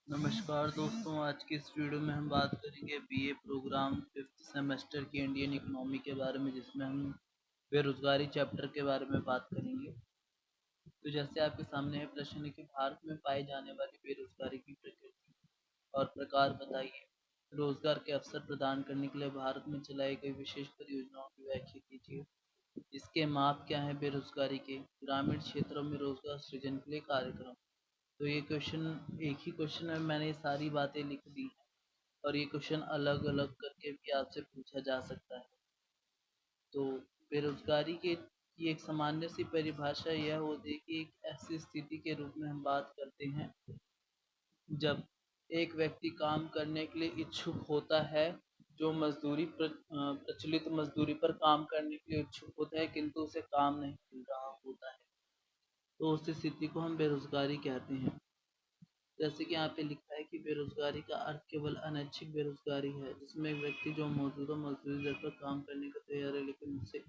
नमस्कार दोस्तों, आज की इस वीडियो में हम बात करेंगे बीए प्रोग्राम 5th सेमेस्टर की इंडियन इकोनॉमी के बारे में, जिसमें हम बेरोजगारी चैप्टर के बारे में बात करेंगे। तो जैसे आपके सामने है प्रश्न है कि भारत में पाई जाने वाली बेरोजगारी की प्रकृति और प्रकार बताइए। रोजगार के अवसर प्रदान करने के लिए भारत में चलाई गई विशेष परियोजनाओं की व्याख्या कीजिए। इसके माप क्या है बेरोजगारी के? ग्रामीण क्षेत्रों में रोजगार सृजन के लिए कार्यक्रम। तो ये क्वेश्चन, एक ही क्वेश्चन में मैंने ये सारी बातें लिख दी हैं और ये क्वेश्चन अलग अलग करके भी आपसे पूछा जा सकता है। तो बेरोजगारी के की एक सामान्य सी परिभाषा यह होती है कि एक ऐसी स्थिति के रूप में हम बात करते हैं जब एक व्यक्ति काम करने के लिए इच्छुक होता है, जो प्रचलित मजदूरी पर काम करने के लिए इच्छुक होता है, किंतु उसे काम नहीं मिल रहा होता है। तो उस स्थिति को हम बेरोजगारी कहते हैं। जैसे कि यहाँ पे लिखा है कि बेरोजगारी का अर्थ केवल अनैच्छिक बेरोजगारी है, जिसमें एक व्यक्ति जो मौजूदा मजदूरी दर पर काम करने को तैयार है लेकिन उसे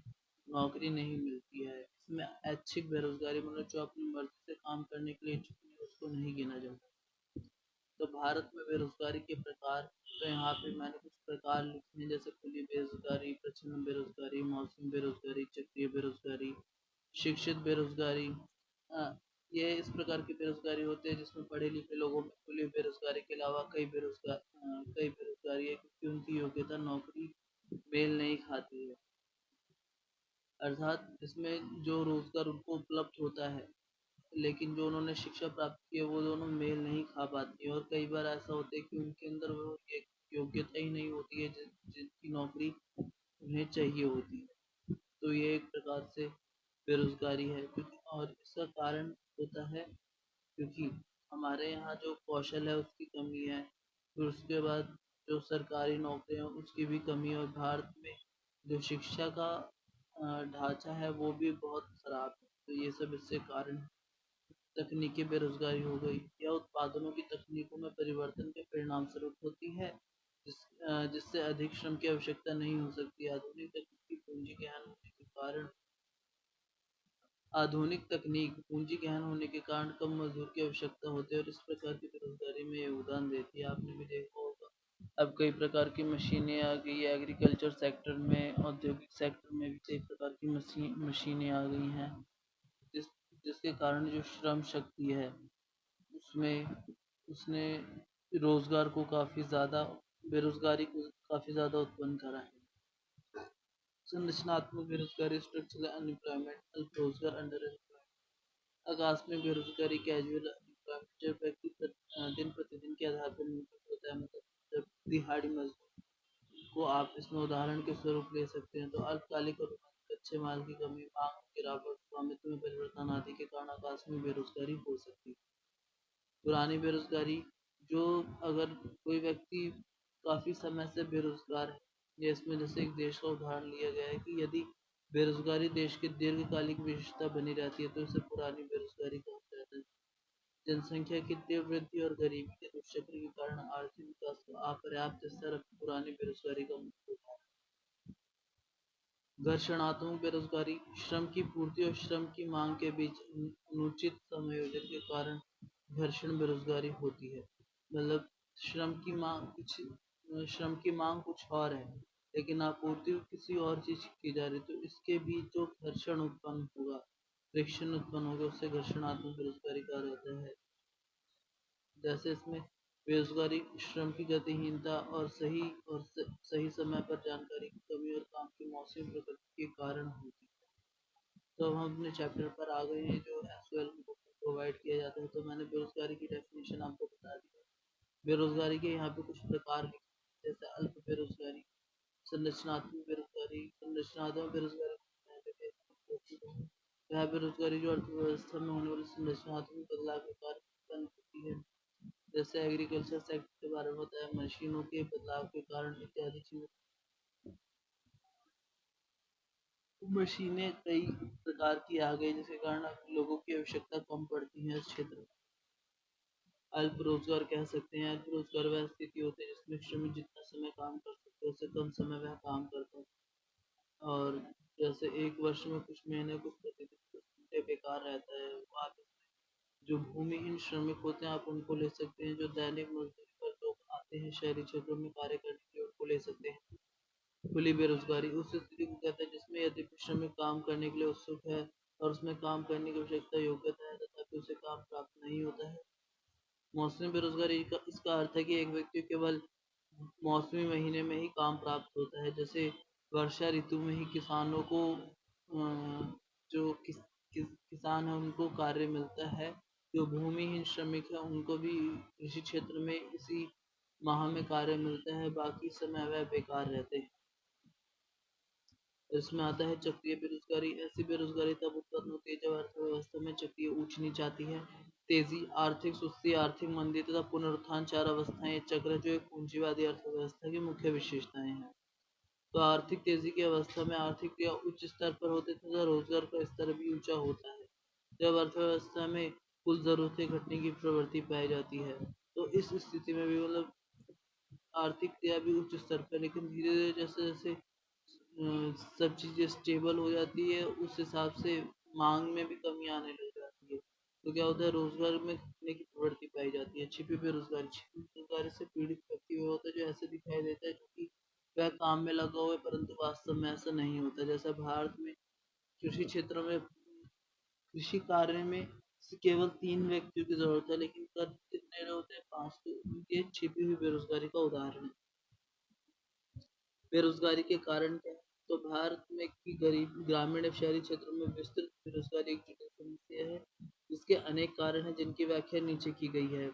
नौकरी नहीं मिलती है। इसमें ऐच्छिक बेरोजगारी मतलब जो अपनी मर्जी से काम करने के लिए इच्छुक है, उसको नहीं गिना जाता। तो भारत में बेरोजगारी के प्रकार, तो यहाँ पे मैंने कुछ प्रकार लिखे हैं, जैसे खुली बेरोजगारी, प्रच्छन्न बेरोजगारी, मौसमी बेरोजगारी, चक्रीय बेरोजगारी, शिक्षित बेरोजगारी। अ, ये इस प्रकार की बेरोजगारी होती है जिसमें पढ़े लिखे लोगों में खुली बेरोजगारी के अलावा कई बेरोजगारी है, क्योंकि उनकी योग्यता नौकरी मेल नहीं खाती है। अर्थात इसमें जो रोजगार उनको उपलब्ध होता है, लेकिन जो उन्होंने शिक्षा प्राप्त की है वो दोनों मेल नहीं खा पाती है, और कई बार ऐसा होता है कि उनके अंदर वो योग्यता ही नहीं होती है जिनकी नौकरी उन्हें चाहिए होती है। तो ये एक प्रकार से बेरोजगारी है, क्योंकि और इसका कारण होता है क्योंकि हमारे यहाँ जो कौशल है उसकी कमी है, फिर उसके बाद जो सरकारी नौकरी है उसकी भी कमी है, और भारत में जो शिक्षा का ढांचा है वो भी बहुत खराब है। तो ये सब इससे कारण। तकनीकी बेरोजगारी हो गई, यह उत्पादनों की तकनीकों में परिवर्तन के परिणाम स्वरूप होती है, जिससे अधिक श्रम की आवश्यकता नहीं हो सकती। आधुनिक तकनीक पूंजी गहन होने के कारण कम मजदूर की आवश्यकता होती है, और इस प्रकार की बेरोजगारी में योगदान देती है। आपने भी देखा होगा, अब कई प्रकार की मशीनें आ गई है, एग्रीकल्चर सेक्टर में, औद्योगिक सेक्टर में भी कई प्रकार की मशीनें आ गई हैं, जिस जिसके कारण जो श्रम शक्ति है उसमें उसने रोजगार को काफी ज़्यादा, बेरोजगारी को काफी ज़्यादा उत्पन्न करा है। संरचनात्मक बेरोजगारी, स्ट्रक्चरल अनएम्प्लॉयमेंट, अल्प रोजगार, अंडर आकस्मिक बेरोजगारी, कैजुअल एम्प्लॉयमेंट, जब व्यक्ति दिन प्रतिदिन के आधार पर नियुक्त होता है, मतलब जब दिहाड़ी मजदूर को आप इसमें उदाहरण के स्वरूप ले सकते हैं। तो अल्पकालिक और कच्चे माल की कमी, मांग में गिरावट, स्वामित्व में परिवर्तन आदि के कारण आकस्मिक बेरोजगारी हो सकती है। पुरानी बेरोजगारी, जो अगर कोई व्यक्ति काफी समय से बेरोजगार है, या इसमें जैसे एक देश का उदाहरण लिया गया है कि यदि बेरोजगारी देश की दीर्घकालिक विशेषता बनी रहती है तो इसे पुरानी बेरोजगारी कहा जाता है। जनसंख्या की तीव्र वृद्धि और गरीबी के दुष्चक्र के कारण आर्थिक विकास का अपर्याप्त स्तर पुरानी बेरोजगारी का मुख्य उदाहरण। घर्षणात्मक बेरोजगारी, श्रम की पूर्ति और श्रम की मांग के बीच अनुचित समायोजन के कारण घर्षण बेरोजगारी होती है। मतलब श्रम की मांग कुछ और है, लेकिन आपूर्ति किसी और चीज की जा रही, तो इसके बीच जो घर्षण उत्पन्न होगा, फ्रिक्शन उत्पन्न होगा, उससे घर्षणात्मक बेरोजगारी कहा जाता है। जैसे इसमें बेरोजगारी श्रम की गतिहीनता और सही समय पर जानकारी की कमी और काम की मौसमी प्रकृति के कारण होती है। तो अब हम अपने चैप्टर पर आ गए हैं, जो एसओएल बुक में प्रोवाइड किया जाता है। तो मैंने बेरोजगारी की डेफिनेशन आपको बता दी है। बेरोजगारी के यहाँ पे कुछ प्रकार लिखे हैं, जैसे अल्प बेरोजगारी, संरचनात्मक बेरोजगारी, वह बेरोजगारी जो अर्थव्यवस्था में होने वाले संरचनात्मक बदलाव के कारण उत्पन्न होती है, जैसे एग्रीकल्चर सेक्टर के बारे में बताया, मशीनों के बदलाव के कारण इत्यादि चीजें। मशीनें कई प्रकार की आ गई, जिसके कारण अब लोगों की आवश्यकता कम पड़ती है इस क्षेत्र में। अल्प रोजगार कह सकते हैं, अल्प रोजगार वह स्थिति होती है जिसमें श्रमिक जितना समय काम कर सकते हैं उससे कम समय वह काम करता है, और जैसे एक वर्ष में कुछ महीने, कुछ प्रतिदिन, कुछ घंटे बेकार रहता है। जो भूमिहीन श्रमिक होते हैं आप उनको ले सकते हैं, जो दैनिक मजदूरी पर लोग आते हैं शहरी क्षेत्रों में कार्य करने के लिए उनको ले सकते हैं। खुली बेरोजगारी उस स्थिति को कहते हैं जिसमें यदि श्रमिक काम करने के लिए उत्सुक है और उसमें काम करने की आवश्यकता योग्यता है तथापि उसे काम प्राप्त नहीं होता है। मौसमी बेरोजगारी का इसका अर्थ है कि एक व्यक्ति केवल मौसमी महीने में ही काम प्राप्त होता है, जैसे वर्षा ऋतु में ही किसानों को जो किसान है उनको कार्य मिलता है। जो भूमिहीन श्रमिक है उनको भी कृषि क्षेत्र में इसी माह में कार्य मिलता है, बाकी समय वह बेकार रहते हैं। इसमें आता है चक्रीय बेरोजगारी। ऐसी बेरोजगारी तब उत्पन्न होती है जब अर्थव्यवस्था में चक्रीय ऊंच नीच आती है। तेजी, आर्थिक सुस्ती, आर्थिक मंदी तथा पुनरुत्थान चार अवस्थाएं एक चक्र जो एक पूंजीवादी अर्थव्यवस्था की मुख्य विशेषताएं हैं। तो आर्थिक तेजी की अवस्था में आर्थिक क्रिया उच्च स्तर पर होते तथा रोजगार का स्तर भी ऊंचा होता है। जब अर्थव्यवस्था में कुल जरूरतें घटने की प्रवृत्ति पाई जाती है तो इस स्थिति में भी मतलब आर्थिक क्रिया भी उच्च स्तर पर, लेकिन धीरे धीरे जैसे जैसे सब चीज़ें स्टेबल हो जाती है उस हिसाब से मांग में भी कमी आने लग जाती है। तो क्या होता है रोजगार में घटने की प्रवृत्ति पाई जाती है। छिपी बेरोजगारी से पीड़ित व्यक्ति वह होता है जो ऐसे दिखाई देता है क्योंकि वह काम में लगा हुआ है परंतु वास्तव में ऐसा नहीं होता। जैसा भारत में कृषि क्षेत्र में कृषि कार्य में केवल 3 व्यक्तियों की जरूरत है लेकिन कर कितने लोग होते हैं 500। उनके छिपी हुई बेरोजगारी का उदाहरण है। बेरोजगारी के कारण क्या है? तो भारत में की गरीब ग्रामीण एवं शहरी क्षेत्रों में विस्तृत बेरोजगारी एक जटिल समस्या है जिसके अनेक कारण हैं जिनकी व्याख्या नीचे की गई है।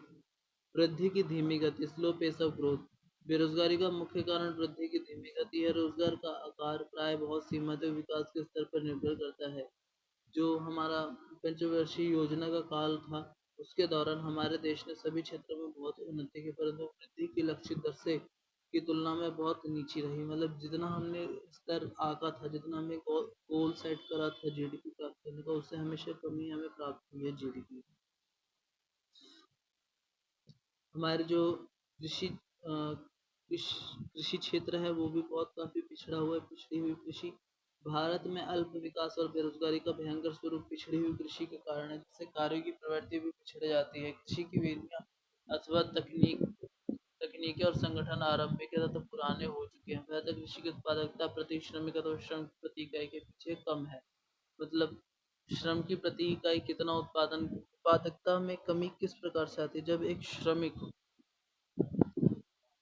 वृद्धि की धीमी गति, स्लो पेस ऑफ ग्रोथ। बेरोजगारी का मुख्य कारण वृद्धि की धीमी गति है। रोजगार का आकार प्राय बहुत सीमित विकास के स्तर पर निर्भर करता है। जो हमारा पंचवर्षीय योजना का काल था उसके दौरान हमारे देश ने सभी क्षेत्रों में बहुत उन्नति की परंतु वृद्धि की लक्षित दर से की तुलना में बहुत नीची रही। मतलब जितना हमने स्तर आका था, जितना हमें गोल सेट करा था जीडीपी प्राप्त करने का, उससे हमेशा कमी हमें प्राप्त हुई है जीडीपी। हमारे जो कृषि कृषि क्षेत्र है वो भी बहुत काफी पिछड़ा हुआ है। पिछड़ी हुई कृषि भारत में अल्प विकास और बेरोजगारी का भयंकर स्वरूप पिछड़ी हुई कृषि के कारण है, जिससे कार्यों की प्रवृत्ति भी पिछड़ जाती है। कृषि की विधियां अथवा तकनीकी और संगठन आरंभिक तथा पुराने हो चुके हैं। बेहतर कृषि की उत्पादकता प्रति श्रमिक अथवा श्रम प्रति इकाई के पीछे कम है। मतलब श्रम की प्रति इकाई कितना उत्पादकता में कमी किस प्रकार से आती है? जब एक श्रमिक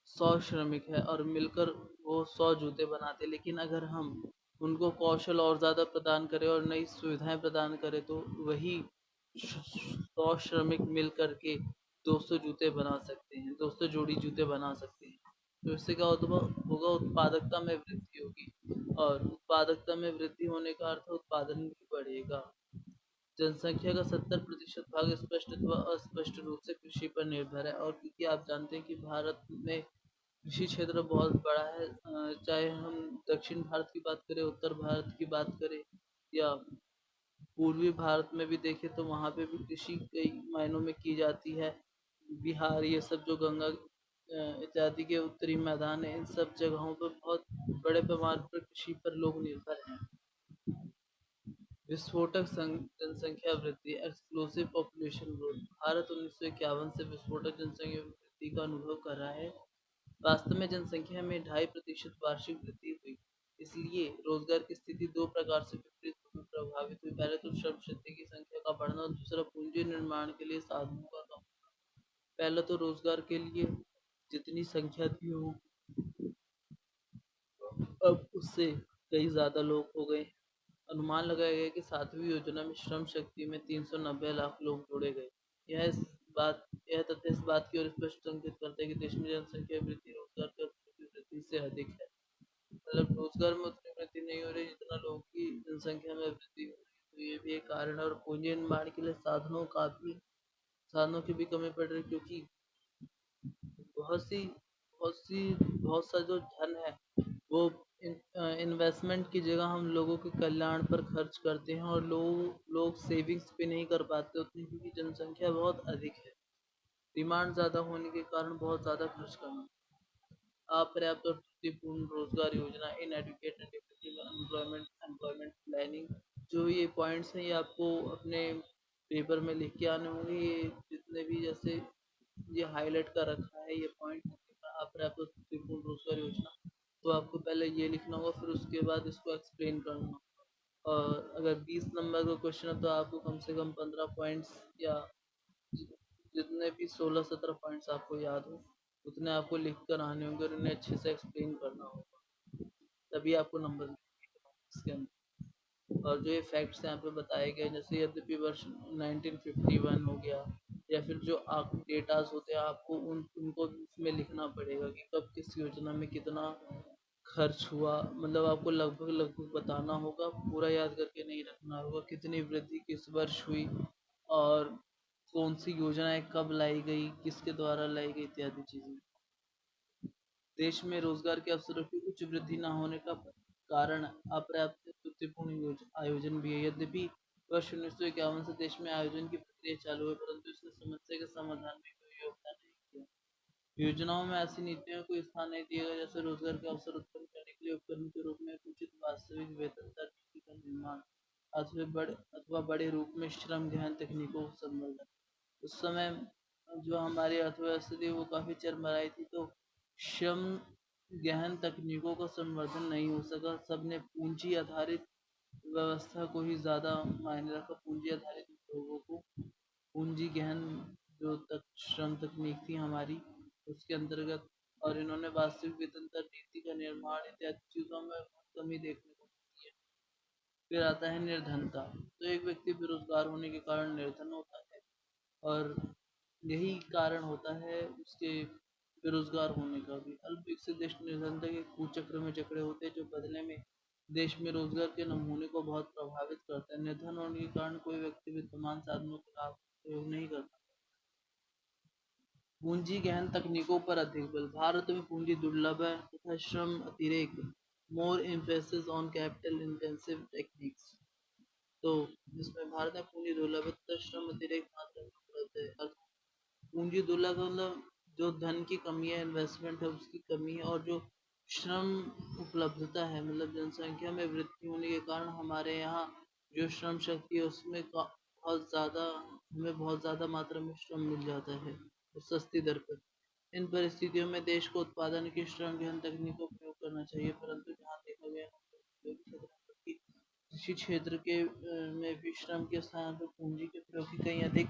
100 श्रमिक है और मिलकर वो 100 जूते बनाते, लेकिन अगर हम उनको कौशल और ज़्यादा प्रदान करें और नई सुविधाएं प्रदान करें तो वही 100 श्रमिक मिल करके 200 जूते बना सकते हैं, 200 जोड़ी जूते बना सकते हैं। तो इससे क्या होगा उत्पादकता में वृद्धि होगी और उत्पादकता में वृद्धि होने का अर्थ उत्पादन भी बढ़ेगा। जनसंख्या का 70% भाग स्पष्ट अथवा अस्पष्ट रूप से कृषि पर निर्भर है। और क्योंकि आप जानते हैं कि भारत में कृषि क्षेत्र बहुत बड़ा है, चाहे हम दक्षिण भारत की बात करें, उत्तर भारत की बात करें या पूर्वी भारत में भी देखें तो वहाँ पे भी कृषि कई मायनों में की जाती है। बिहार ये सब जो गंगा इत्यादि के उत्तरी मैदान है इन सब जगहों पर बहुत बड़े पैमाने पर कृषि पर लोग निर्भर हैं। विस्फोटक जनसंख्या वृद्धि, एक्सप्लोसिव पॉपुलेशन ग्रोथ। भारत 1951 से विस्फोटक जनसंख्या वृद्धि का अनुभव कर रहा है। वास्तव में जनसंख्या में 2.5% वार्षिक वृद्धि हुई। इसलिए रोजगार की स्थिति दो प्रकार से विपरीत रूप में प्रभावित हुई। पहले तो श्रम शक्ति की संख्या का बढ़ना और दूसरा पूंजी निर्माण के लिए साधनों का कम। पहले तो रोजगार के लिए जितनी संख्या थी वो अब उससे कई ज्यादा लोग हो गए। अनुमान लगाया गया कि 7वीं योजना में श्रम शक्ति में 390 लाख लोग जोड़े गए। यह इस यह तथ्य इस बात की ओर स्पष्ट संकेत करता है कि देश में जनसंख्या वृद्धि रोजगार की वृद्धि से अधिक है। मतलब रोजगार में उतनी वृद्धि नहीं हो रही जितना लोगों की जनसंख्या में वृद्धि हो रही है। तो ये भी एक कारण है और पूंजी निर्माण के लिए साधनों की भी कमी पड़ रही है क्योंकि बहुत सी बहुत सा जो धन है वो इन्वेस्टमेंट की जगह हम लोगों के कल्याण पर खर्च करते हैं और लोग सेविंग्स पे नहीं कर पाते उतनी क्योंकि जनसंख्या बहुत अधिक है। डिमांड ज़्यादा होने के कारण बहुत ज़्यादा खर्च करना। अपर्याप्त और त्रुटिपूर्ण रोजगार योजना, inadequate and effective employment planning. जो ये पॉइंट्स हैं ये आपको अपने पेपर में लिख के आने होंगे। ये जितने भी जैसे ये हाईलाइट कर रखा है ये पॉइंट अपर्याप्त त्रिपुर रोजगार योजना, तो आपको पहले ये लिखना होगा, फिर उसके बाद इसको एक्सप्लेन करना होगा। और अगर 20 नंबर का क्वेश्चन है तो आपको कम से कम 15 पॉइंट्स या जितने भी 16-17 पॉइंट्स आपको याद हो उतने आपको लिख कर आने होंगे और उन्हें अच्छे से एक्सप्लेन करना होगा, तभी आपको नंबर मिलेंगे इसके अंदर। और जो ये फैक्ट्स यहाँ पे बताए गए, जैसे यद्यपि वर्ष 1951 हो गया, या फिर जो आप डेटास होते हैं आपको उनको उसमें लिखना पड़ेगा कि कब किस योजना में कितना खर्च हुआ, मतलब आपको लगभग लगभग बताना होगा, पूरा याद करके नहीं रखना होगा, कितनी वृद्धि किस वर्ष हुई और कौन सी योजनाएं कब लाई गई, किसके द्वारा लाई गई, इत्यादि चीजें। देश में रोजगार के अवसरों की उच्च वृद्धि न होने का कारण अपर्याप्त त्रुटिपूर्ण आयोजन भी है। यद्यपि वर्ष 1951 से देश में आयोजन की प्रक्रिया चालू है, परंतु इसने समस्या के समाधान में कोई योगदान नहीं किया। योजनाओं में ऐसी नीतियों को स्थान नहीं दिया गया जैसे रोजगार के अवसर उत्पन्न करने के लिए उपकरण के रूप में उचित वास्तविक वेतन दर नीति का निर्माण अथवा बड़े रूप में श्रम गहन तकनीकों का संवर्धन। उस समय जो हमारी अर्थव्यवस्था थी वो काफी चरमराई थी, तो श्रम गहन तकनीकों का संवर्धन नहीं हो सका, सबने पूंजी आधारित व्यवस्था को ही ज्यादा मायने रखा, पूंजी आधारित लोगों को पूंजी गहन जो तक श्रम तकनीक थी हमारी उसके अंतर्गत, और इन्होंने वास्तविक वेतन दर नीति का निर्माण इत्यादि चीजों में कमी देखने को मिलती है। फिर आता है निर्धनता, तो एक व्यक्ति बेरोजगार होने के कारण निर्धन होता है, और यही कारण होता है उसके बेरोजगार होने का भी। अल्प विकसित देश निर्धनता के कुचक्र में जकड़े होते हैं, जो बदले में देश में रोजगार के नमूने को बहुत प्रभावित करता है। निर्धन होने के कारण कोई व्यक्ति विद्यमान साधनों का लाभ प्रयोग नहीं करता। पूंजी गहन तकनीकों पर अधिक बल, भारत में पूंजी दुर्लभ है तथा श्रम अतिरेक, more emphasis on capital intensive techniques. तो जिसमें भारत में पूंजी दुर्लभ है तथा श्रम अतिरेक मात्रा में उपलब्ध है। पूंजी दुर्लभ मतलब जो धन की कमी है, इन्वेस्टमेंट है उसकी कमी है, और जो श्रम उपलब्धता है मतलब जनसंख्या में वृद्धि होने के कारण हमारे यहाँ जो श्रम शक्ति है उसमें बहुत ज़्यादा, हमें बहुत ज़्यादा मात्रा में श्रम मिल जाता है और सस्ती दर पर। इन परिस्थितियों में देश को उत्पादन की श्रम गहन तकनीकों का उपयोग करना चाहिए, परंतु जहाँ देखा गया है कृषि क्षेत्र के में भी श्रम के स्थान पर पूंजी के प्रयोग की कहीं अधिक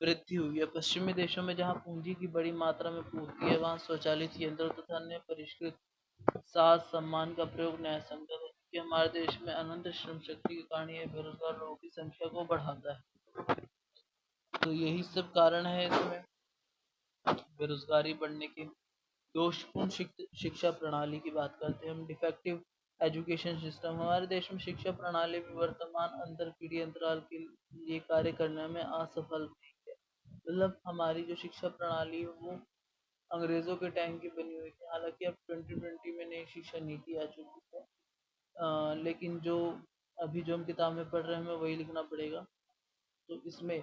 वृद्धि हुई है। पश्चिमी देशों में जहाँ पूंजी की बड़ी मात्रा में पूर्ति है वहाँ स्वचालित यंत्रों तथा अन्य परिष्कृत साज सम्मान का प्रयोग न्यायसंगत है, कि हमारे देश में अनंत श्रम शक्ति के कारण यह बेरोजगार लोगों की संख्या को बढ़ाता है। तो यही सब कारण है इसमें बेरोजगारी बढ़ने के। दोषपूर्ण शिक्षा प्रणाली की बात करते हैं हम, डिफेक्टिव एजुकेशन सिस्टम। हमारे देश में शिक्षा प्रणाली में वर्तमान अंतर पीढ़ी अंतराल के लिए कार्य करने में असफल रही है। मतलब हमारी जो शिक्षा प्रणाली है वो अंग्रेजों के टाइम की बनी हुई थी, हालांकि अब 2020 में नई शिक्षा नीति आ चुकी है, लेकिन जो अभी जो हम किताब में पढ़ रहे हैं हमें वही लिखना पड़ेगा। तो इसमें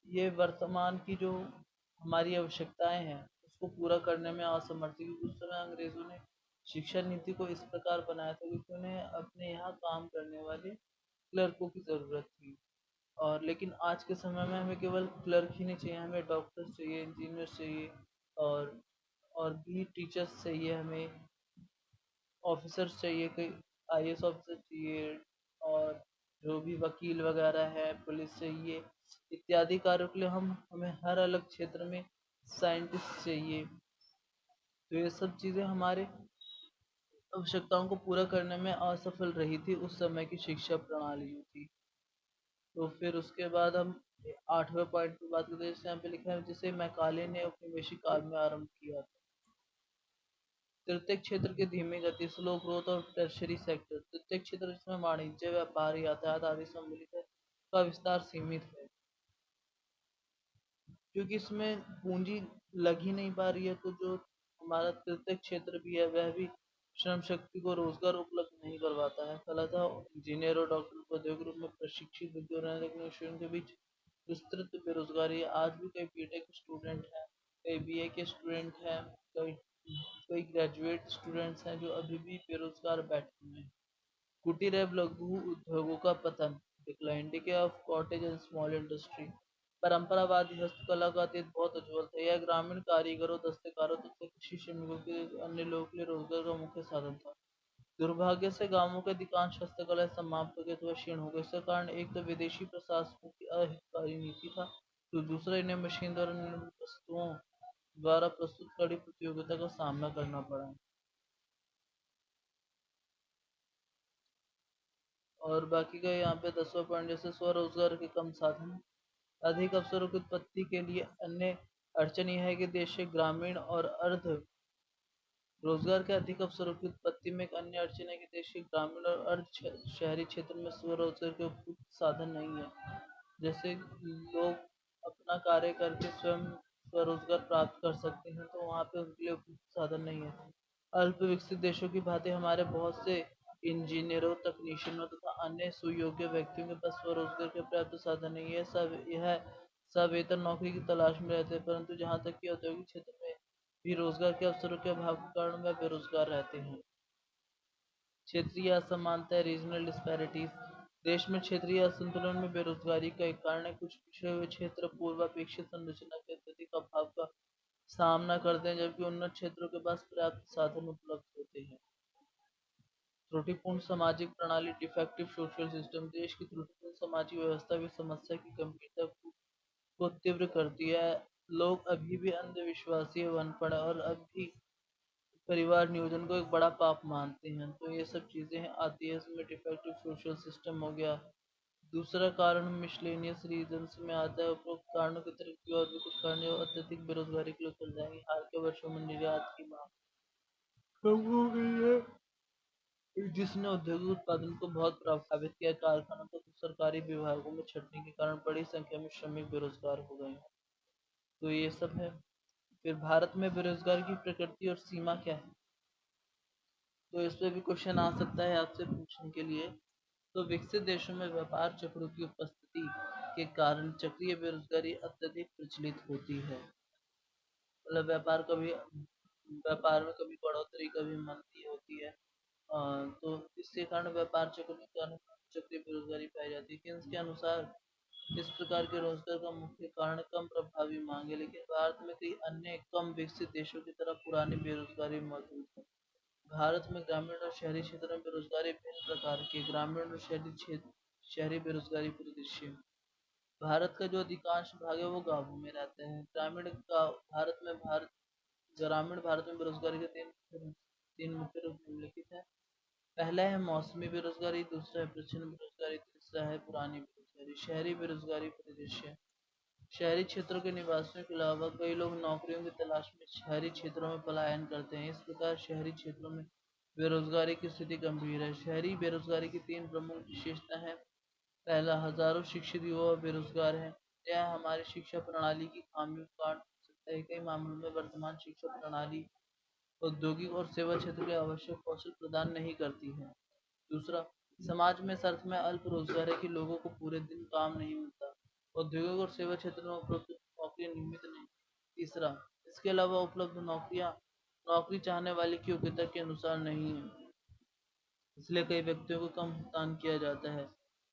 ये वर्तमान की जो हमारी आवश्यकताएं हैं उसको पूरा करने में असमर्थ थी, क्योंकि उस समय अंग्रेजों ने शिक्षा नीति को इस प्रकार बनाया था क्योंकि उन्हें अपने यहाँ काम करने वाले क्लर्कों की ज़रूरत थी। और लेकिन आज के समय में हमें केवल क्लर्क ही नहीं चाहिए, हमें डॉक्टर्स चाहिए, इंजीनियर्स चाहिए, और और भी टीचर्स चाहिए, हमें ऑफिसर्स चाहिए, कई आईएएस ऑफिसर चाहिए, और जो भी वकील वगैरह है, पुलिस चाहिए, इत्यादि कार्यों के लिए हम हमें हर अलग क्षेत्र में साइंटिस्ट चाहिए। तो ये सब चीज़ें हमारे आवश्यकताओं को पूरा करने में असफल रही थी उस समय की शिक्षा प्रणाली जो थी। तो फिर उसके बाद हम 8वें पॉइंट की बात करते हैं, जैसे यहाँ पे लिखा है जिसे मैकाले ने औपनिवेशिक काल में आरंभ किया था। तृतीय क्षेत्र की धीमी गति, स्लो ग्रोथ और टर्शरी सेक्टर। तृतीय क्षेत्र जिसमें वाणिज्य, व्यापार, यातायात आदि सम्मिलित है, का विस्तार सीमित है क्योंकि इसमें पूंजी लग ही नहीं पा रही है। तो जो हमारा तृतीय क्षेत्र भी है वह भी श्रम शक्ति को रोजगार उपलब्ध नहीं करवाता है। फलतः इंजीनियर और डॉक्टर को उद्योग रूप में प्रशिक्षित विद्यार्थियों के बीच विस्तृत बेरोजगारी है। आज भी कई बीटेक स्टूडेंट हैं, कई बीए के स्टूडेंट हैं, कई कई ग्रेजुएट स्टूडेंट्स हैं जो अभी भी बेरोजगार बैठे हुए हैं। कुटीर एवं लघु उद्योगों का पतन, declining of cottage and small industry. परंपरावादी हस्तकला का अतीत बहुत उज्जवल था। यह ग्रामीण कारीगरों, दस्तकारों तथा कृषि श्रमिकों के अन्य लोगों के लिए रोजगार का मुख्य साधन था। दुर्भाग्य से गांवों के अधिकांश हस्तकला समाप्त हो गए अथवा क्षीण हो गए। इसका कारण एक तो विदेशी प्रशासकों की अहितकारी नीति था, तो दूसरा इन्हें मशीन द्वारा निर्मित वस्तुओं द्वारा प्रस्तुत कड़ी प्रतियोगिता का सामना करना पड़ा। और बाकी का यहाँ पे 10वां पॉइंट जैसे स्वरोजगार के कम साधन, अधिक अवसरों की उत्पत्ति के लिए अन्य अड़चन यह है कि देश के ग्रामीण और अर्ध रोजगार के अधिक अवसरों की उत्पत्ति में एक अन्य अड़चन है कि देश के ग्रामीण और अर्ध शहरी क्षेत्र में स्वरोजगार के उपयुक्त साधन नहीं है। जैसे लोग अपना कार्य करके स्वयं स्वरोजगार प्राप्त कर सकते हैं, तो वहाँ पे उनके लिए उपयुक्त साधन नहीं है। अल्प विकसित देशों की भांति हमारे बहुत से इंजीनियरों, तकनीशियनों तथा अन्य सुयोग्य व्यक्तियों के पास स्वरोजगार के पर्याप्त साधन नहीं है। यह सब वेतन नौकरी की तलाश में रहते हैं, परंतु जहाँ तक कि औद्योगिक क्षेत्र में भी रोजगार के अवसरों के अभाव के कारण वह बेरोजगार रहते हैं। क्षेत्रीय असमानता, रीजनल डिस्पैरिटीज, देश में क्षेत्रीय असंतुलन में बेरोजगारी का एक कारण है। कुछ पिछड़े हुए क्षेत्र पूर्वापेक्षित संरचना के अत्यधिक अभाव का सामना करते हैं, जबकि उन्नत क्षेत्रों के पास पर्याप्त साधन उपलब्ध होते हैं। त्रुटिपूर्ण सामाजिक प्रणाली, डिफेक्टिव सोशल सिस्टम, देश की त्रुटिपूर्ण सामाजिक व्यवस्था भी समस्या की गंभीरता को तीव्र करती है। लोग अभी भी अंधविश्वासी, अनपढ़ और अभी परिवार नियोजन को एक बड़ा पाप मानते हैं। तो ये सब चीजें आती है इसमें। डिफेक्टिव सोशल सिस्टम हो गया। दूसरा कारण मिसलेनियस रीजंस में आता है। उपरोक्त कारणों की तरफ भी और भी कुछ कारण जो अत्यधिक बेरोजगारी के लिए चल जाएंगे। हाल के वर्षों में निर्यात की मांग कम हो गई है, जिसने औद्योगिक उत्पादन को बहुत प्रभावित किया। कारखानों को सरकारी विभागों में छंटने के कारण बड़ी संख्या में श्रमिक बेरोजगार हो गए हैं। तो ये सब है। फिर भारत में बेरोजगार की प्रकृति और सीमा क्या है, तो इस पे भी क्वेश्चन आ सकता है आपसे पूछने के लिए। तो विकसित देशों में व्यापार चक्रों की उपस्थिति के कारण चक्रीय बेरोजगारी अत्यधिक प्रचलित होती है। मतलब व्यापार में कभी बढ़ोतरी, कभी मंदी होती है। तो इसके कारण व्यापार चक्र के कारण चक्रीय बेरोजगारी पाई जाती है। किन्स के अनुसार इस प्रकार के रोजगार का मुख्य कारण कम प्रभावी मांग है, लेकिन भारत में कई अन्य कम विकसित देशों की तरह पुरानी बेरोजगारी मौजूद है। भारत में ग्रामीण और शहरी क्षेत्रों में बेरोजगारी भिन्न प्रकार की। ग्रामीण और शहरी बेरोजगारी परिदृश्य, भारत का जो अधिकांश भाग है वो गांवों में रहते हैं। ग्रामीण भारत में बेरोजगारी के तीन मुख्य रूप निम्नलिखित है। पहला है मौसमी बेरोजगारी, दूसरा है प्रचंड बेरोजगारी, तीसरा है पुरानी बेरोजगारी। शहरी बेरोजगारी परिदृश्य, शहरी क्षेत्रों के निवासियों के अलावा कई लोग नौकरियों की तलाश में शहरी क्षेत्रों में पलायन करते हैं। इस प्रकार शहरी क्षेत्रों में बेरोजगारी की स्थिति गंभीर है। शहरी बेरोजगारी की तीन प्रमुख विशेषता है। पहला, हजारों शिक्षित युवा बेरोजगार हैं। यह हमारी शिक्षा प्रणाली की खामियों का कारण हो सकता है। कई मामलों में वर्तमान शिक्षा प्रणाली औद्योगिक और सेवा क्षेत्र के आवश्यक कौशल प्रदान नहीं करती है। दूसरा, समाज में इस अर्थ में अल्प रोजगार है कि लोगों को पूरे दिन काम नहीं मिलता। औद्योगिक और सेवा क्षेत्र में उपलब्ध नौकरियां नियमित नहीं। तीसरा, इसके अलावा उपलब्ध नौकरियां नौकरी चाहने वाले की योग्यता के अनुसार नहीं है, इसलिए कई व्यक्तियों को कम भुगतान किया जाता है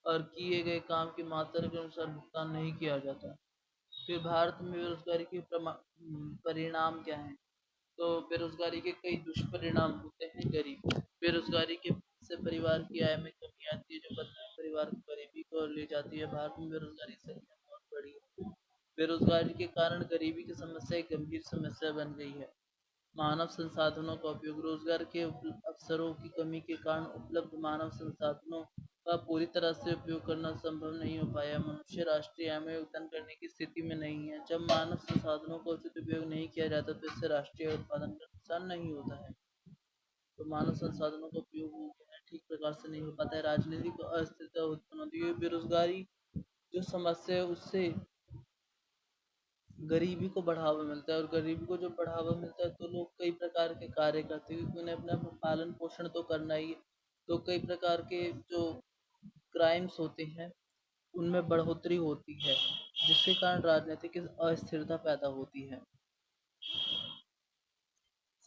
और किए गए काम की मात्रा के अनुसार भुगतान नहीं किया जाता। फिर भारत में बेरोजगारी के परिणाम क्या हैं? तो बेरोजगारी के कई दुष्परिणाम होते हैं। गरीब बेरोजगारी के से परिवार की आय में कमी आती है, जो मध्यम परिवार को गरीबी को ले जाती है। भारत में बेरोजगारी की संख्या बहुत बड़ी है। बेरोजगारी के कारण गरीबी की समस्या एक गंभीर समस्या बन गई है। मानव संसाधनों का उपयोग, रोजगार के अवसरों की कमी के कारण उपलब्ध मानव संसाधनों का पूरी तरह से उपयोग करना संभव नहीं हो पाया। मनुष्य राष्ट्रीय आय में योगदान करने की स्थिति में नहीं है। जब मानव संसाधनों का उचित उपयोग नहीं किया जाता तो इससे राष्ट्रीय उत्पादन का नुकसान नहीं होता है। तो मानव संसाधनों का उपयोग ठीक प्रकार से नहीं हो पाता है। राजनीतिक अस्थिरता उत्पन्न होती है। बेरोजगारी जो समस्या है उससे गरीबी को बढ़ावा मिलता है, और गरीबी को जब बढ़ावा मिलता है तो लोग कई प्रकार के कार्य करते हैं, क्योंकि उन्हें अपना पालन पोषण तो करना ही है। तो कई प्रकार के जो क्राइम्स होते हैं उनमें बढ़ोतरी होती है, जिसके कारण राजनीतिक अस्थिरता पैदा होती है।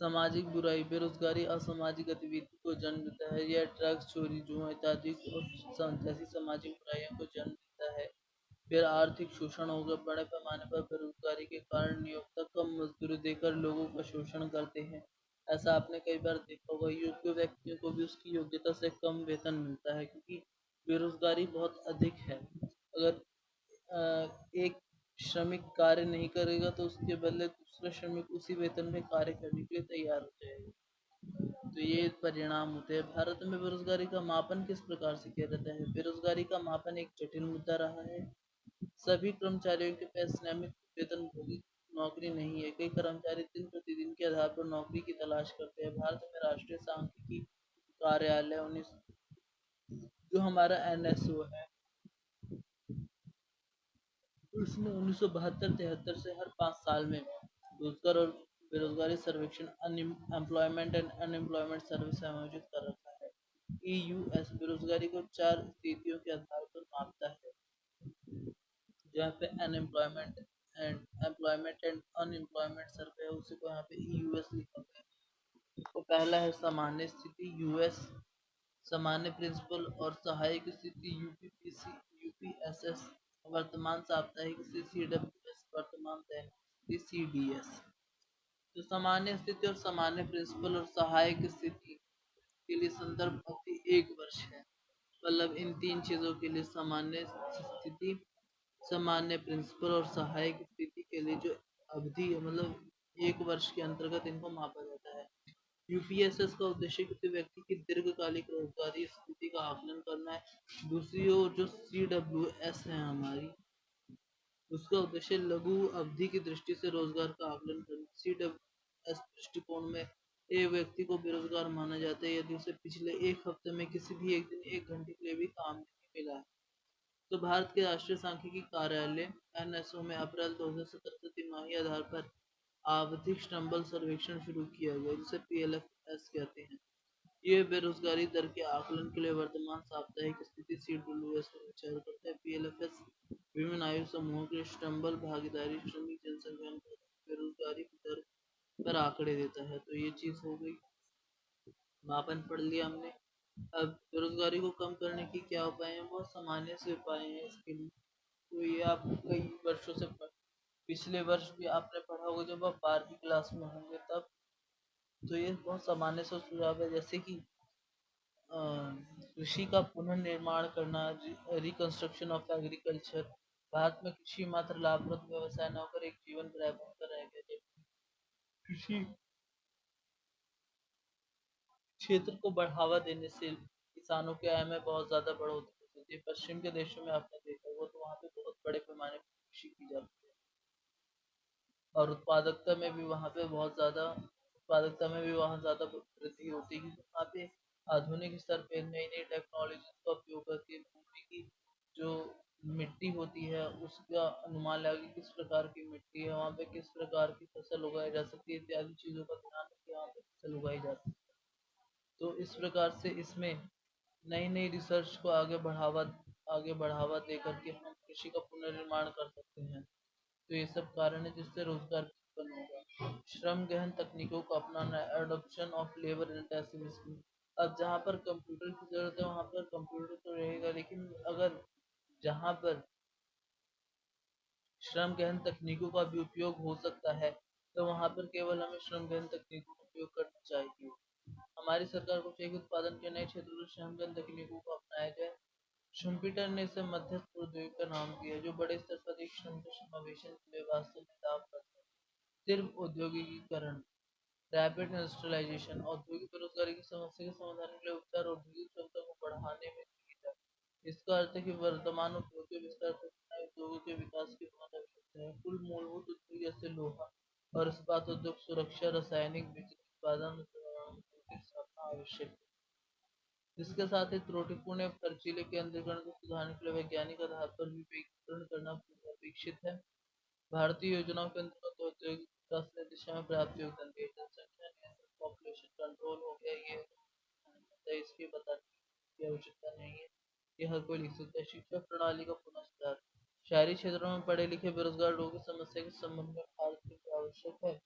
सामाजिक बुराई बेरोजगारी असामाजिक गतिविधि को जन्म देता है। यह ड्रग्स, चोरी, जुआ इत्यादि और जैसी सामाजिक बुराइयों को जन्म देता है। फिर आर्थिक शोषण हो गया। बड़े पैमाने पर बेरोजगारी के कारण नियोक्ता कम मजदूरी देकर लोगों का शोषण करते हैं। ऐसा आपने कई बार देखा होगा। योग्य व्यक्तियों को भी उसकी योग्यता से कम वेतन मिलता है क्योंकि बेरोजगारी बहुत अधिक है। अगर एक श्रमिक कार्य नहीं करेगा तो उसके बदले दूसरा श्रमिक उसी वेतन में कार्य करने के लिए तैयार हो जाएगा। तो ये परिणाम होते हैं। भारत में बेरोजगारी का मापन किस प्रकार से किया जाता है? बेरोजगारी का मापन एक जटिल मुद्दा रहा है। सभी कर्मचारियों के पास नियमित वेतनभोगी नौकरी नहीं है। कई कर्मचारी दिन प्रतिदिन के आधार पर नौकरी की तलाश करते हैं। भारत में राष्ट्रीय सांख्यिकी कार्यालय 19 जो हमारा एनएसओ है, उसने 1972-73 से हर 5 साल में रोजगार और बेरोजगारी सर्वेक्षण अनएम्प्लॉयमेंट एंड अनएम्प्लॉयमेंट सर्विस आयोजित कर रखा है। ईयूएस बेरोजगारी को 4 स्थितियों के आधार पर मापता है, जहाँ पे अनएम्प्लॉयमेंट एंड अनएम्प्लॉयमेंट सर्वे है, उसी को यहाँ पे ईयूएस लिखा गया है। तो पहला है सामान्य स्थिति यूएस, सामान्य प्रिंसिपल और सहायक स्थिति यूपीपीसी यूपीएसएस, वर्तमान साप्ताहिक स्थिति सीडब्ल्यूएस, वर्तमान दैनिक स्थिति सीडीएस। तो सामान्य स्थिति और सामान्य प्रिंसिपल और सहायक स्थिति के लिए संदर्भ अवधि 1 वर्ष है। मतलब इन तीन चीजों के लिए सामान्य स्थिति, सामान्य प्रिंसिपल और सहायक स्थिति के लिए जो अवधि है, मतलब 1 वर्ष के अंतर्गत इनको मापा जाता है। यूपीएसएस का उद्देश्य किसी व्यक्ति की दीर्घकालिक रोजगारी स्थिति का आकलन करना है। दूसरी ओर जो सीडब्ल्यूएस है हमारी, उसका उद्देश्य लघु अवधि की दृष्टि से रोजगार का आकलन करना। सीडब्ल्यूएस दृष्टिकोण में एक व्यक्ति को बेरोजगार माना जाता है यदि उसे पिछले 1 हफ्ते में किसी भी एक दिन 1 घंटे के लिए भी काम नहीं मिला है। तो भारत के राष्ट्रीय सांख्यिकी कार्यालय एनएसओ में अप्रैल 2017 से तिमाही आधार पर आवधिक श्रमबल सर्वेक्षण शुरू किया गया, जिसे पीएलएफएस कहते हैं। ये बेरोजगारी दर के आकलन के लिए वर्तमान साप्ताहिक स्थिति सीडब्ल्यूएस पर विचार करता है। पीएलएफएस विभिन्न आयु समूहों के लिए श्रमबल भागीदारी, श्रमिक जनसंख्या अनुपात, बेरोजगारी दर पर आंकड़े देता है। तो ये चीज हो गई, मापन पढ़ लिया हमने। अब बेरोजगारी को कम करने की क्या उपाय हैं? बहुत सामान्य से उपाय हैं इसके लिए। तो ये आप कई वर्षों से पिछले वर्ष भी आपने पढ़ा होगा जब आप 12वीं क्लास में होंगे तब। तो ये बहुत सामान्य से सुझाव है, जैसे कि कृषि का पुनर्निर्माण करना, रिकंस्ट्रक्शन ऑफ एग्रीकल्चर। भारत में कृषि मात्र लाभप्रद व्यवसाय न होकर एक जीवन पर्याय बनकर रह गया, जबकि कृषि क्षेत्र को बढ़ावा देने से किसानों के आय में बहुत ज्यादा बढ़ोतरी होती है। पश्चिम के देशों में आपने देखा होगा तो वहाँ पे बहुत बड़े पैमाने पर कृषि की जाती है और उत्पादकता में भी वहाँ ज़्यादा वृद्धि होती है क्योंकि वहाँ पे आधुनिक स्तर पे नई नई टेक्नोलॉजी का उपयोग करके भूमि की जो मिट्टी होती है उसका अनुमान लगा कि किस प्रकार की मिट्टी है, वहाँ पे किस प्रकार की फसल उगाई जा सकती है, इत्यादि चीज़ों का ध्यान रख के वहाँ पे फसल उगाई जाती है। तो इस प्रकार से इसमें नई नई रिसर्च को आगे बढ़ावा दे करके हम कृषि का पुनर्निर्माण कर सकते हैं। तो ये सब कारण है जिससे रोजगार उत्पन्न होगा। श्रम गहन तकनीकों को अपनाना, adoption of labour intensive skill. अब जहाँ पर कंप्यूटर की जरूरत है वहाँ पर कंप्यूटर तो रहेगा, लेकिन अगर जहाँ पर श्रम गहन तकनीकों का भी उपयोग हो सकता है तो वहाँ पर केवल हमें श्रम गहन तकनीकों का उपयोग करना चाहिए। हमारी सरकार को चाहिए कि उत्पादन के नए क्षेत्रों में श्रम गहन तकनीकों को अपनाया जाए। शुम्पीटर ने इसे मध्यस्थ प्रौद्योगिकी का नाम दिया जो बड़े स्तर पर एक श्रम के समावेशन के लिए वास्तव में काम करता है। सिर्फ औद्योगिकीकरण, रैपिड इंडस्ट्रियलाइजेशन, औद्योगिक बेरोजगारी की समस्या के समाधान के लिए उपचार, औद्योगिक क्षमता को बढ़ाने में की जाए। इसका अर्थ है कि वर्तमान उद्योग के विस्तार से नए उद्योगों के विकास की बहुत आवश्यकता है। कुल मूलभूत उद्योग जैसे लोहा और इस्पात उद्योग, सुरक्षा, रासायनिक, बिजली उत्पादन की स्थापना आवश्यक है। इसके साथ ही त्रुटिपूर्ण एवं खर्चीले केंद्रीकरण को सुधारने के लिए वैज्ञानिक आधार पर विकेंद्रीकरण करना अपेक्षित है। भारतीय योजनाओं के अंतर्गत औद्योगिक विकास ने दिशा में पर्याप्त योगदान दिया। जनसंख्या नियंत्रण, पॉपुलेशन कंट्रोल हो गया, ये इसकी बताने की आवश्यकता नहीं है, ये हर कोई लिख सकता है। शिक्षा प्रणाली का पुनः सुधार, शहरी क्षेत्रों में पढ़े लिखे बेरोजगार लोगों की समस्या के संबंध में भारत के लिए आवश्यक है